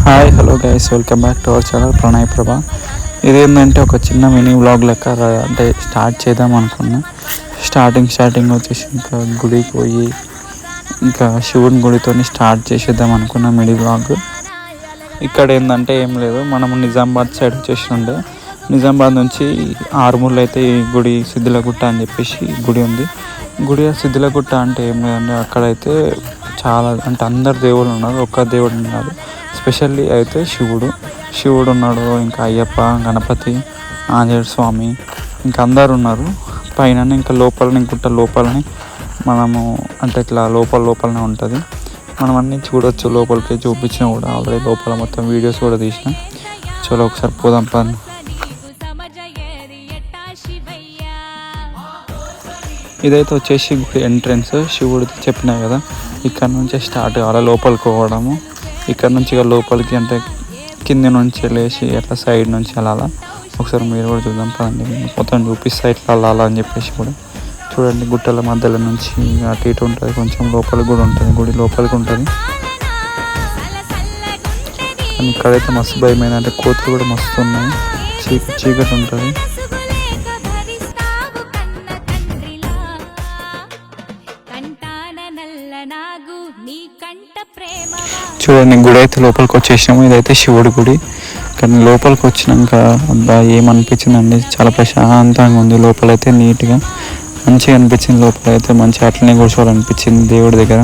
Hi hello guys, welcome back to our channel Pranay ప్రభా. ఇదేంటంటే ఒక చిన్న మినీ వ్లాగ్ లెక్క అంటే స్టార్ట్ చేద్దాం అనుకున్నా. స్టార్టింగ్ వచ్చేసి ఇంకా గుడికి పోయి ఇంకా శివుని గుడితో స్టార్ట్ చేసేద్దాం అనుకున్న మినీ వ్లాగ్. ఇక్కడ ఏంటంటే ఏం లేదు, మనము నిజామాబాద్ సైడ్ వచ్చేసి ఉండే. నిజామాబాద్ నుంచి ఆరుమూర్లు అయితే ఈ గుడి సిద్ధిలగుట్ట అని చెప్పేసి గుడి ఉంది. గుడి సిద్ధిలగుట్ట అంటే ఏం లేదండి, అక్కడైతే చాలా అంటే అందరు దేవుళ్ళు ఉన్నారు, ఒక్క దేవుడు ఉన్నారు. స్పెషల్లీ అయితే శివుడు ఉన్నాడు, ఇంకా అయ్యప్ప, గణపతి, ఆంజనేయ స్వామి, ఇంకా అందరు ఉన్నారు పైన. ఇంకా గుట్ట లోపలని మనము అంటే ఇట్లా లోపలనే ఉంటుంది. మనం అన్నీ చూడొచ్చు, లోపలికి చూపించినా కూడా ఆల్రెడీ లోపల మొత్తం వీడియోస్ కూడా తీసిన. చలో ఒకసారి పోదాం పని. ఇదైతే వచ్చేసి గుడి ఎంట్రన్స్. శివుడు చెప్పినా కదా, ఇక్కడ నుంచే స్టార్ట్ కావాలి లోపలికి పోవడము. ఇక్కడ నుంచి ఇక లోపలికి అంటే కింది నుంచి లేచి అట్లా సైడ్ నుంచి వెళ్ళాలా. ఒకసారి మీరు కూడా చూద్దాం పదండి, మొత్తం చూపిస్తా ఇట్లా వెళ్ళాలా అని చెప్పేసి కూడా. చూడండి, గుట్టల మధ్యలో నుంచి అటు ఇటు ఉంటుంది, కొంచెం లోపలికి కూడా ఉంటుంది, గుడి లోపలికి ఉంటుంది. కానీ ఇక్కడైతే మస్తు భయం ఏంటంటే కోతులు కూడా మస్తు ఉన్నాయి, చీకటి ఉంటుంది. చూడండి, గుడి అయితే లోపలికి వచ్చేసినాము. ఇదైతే శివుడి గుడి. కానీ లోపలికి వచ్చినాక అబ్బా ఏమనిపించిందండి, చాలా ప్రశాంతంగా ఉంది. లోపలైతే నీట్గా మంచిగా అనిపించింది. లోపలైతే మంచిగా అట్లనే కూర్చోవాలనిపించింది దేవుడి దగ్గర.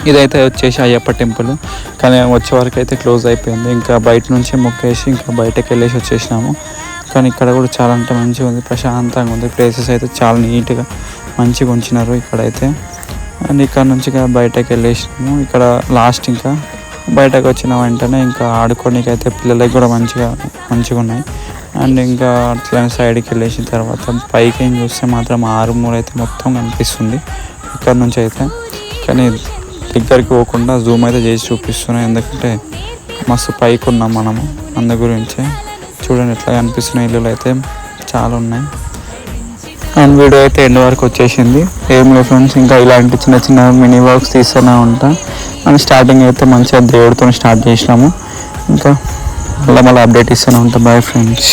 ఇదైతే వచ్చేసి అయ్యప్ప టెంపుల్, కానీ వచ్చే వరకు అయితే క్లోజ్ అయిపోయింది. ఇంకా బయట నుంచి మొక్కేసి ఇంకా బయటకు వెళ్ళేసి వచ్చేసినాము. కానీ ఇక్కడ కూడా చాలా అంటే మంచిగా ఉంది, ప్రశాంతంగా ఉంది. ప్లేసెస్ అయితే చాలా నీట్గా మంచిగా ఉంచినారు ఇక్కడైతే. అండ్ ఇక్కడ నుంచి బయటకు వెళ్ళేసినాము. ఇక్కడ లాస్ట్ ఇంకా బయటకు వచ్చిన వెంటనే ఇంకా ఆడుకోవడానికి అయితే పిల్లలకి కూడా మంచిగా ఉన్నాయి. అండ్ ఇంకా అట్లనే సైడ్కి వెళ్ళేసిన తర్వాత పైకి ఏం చూస్తే మాత్రం ఆరుమూరు అయితే మొత్తం కనిపిస్తుంది ఇక్కడ నుంచి అయితే. కానీ దగ్గరికి పోకుండా జూమ్ అయితే చేసి చూపిస్తున్నాయి, ఎందుకంటే మస్తు పైకి ఉన్నాం మనము, అందు గురించే. చూడండి ఎట్లా కనిపిస్తున్నాయి, ఇల్లులు అయితే చాలా ఉన్నాయి. అండ్ వీడియో అయితే ఎండ్ వరకు వచ్చేసింది. ఏం లేదు ఫ్రెండ్స్, ఇంకా ఇలాంటి చిన్న చిన్న మినీ వర్క్స్ తీస్తూనే ఉంటాం. అండ్ స్టార్టింగ్ అయితే మంచిగా దేవుడితో స్టార్ట్ చేసినాము. ఇంకా మళ్ళీ అప్డేట్ ఇస్తూనే ఉంటాం. Bye friends.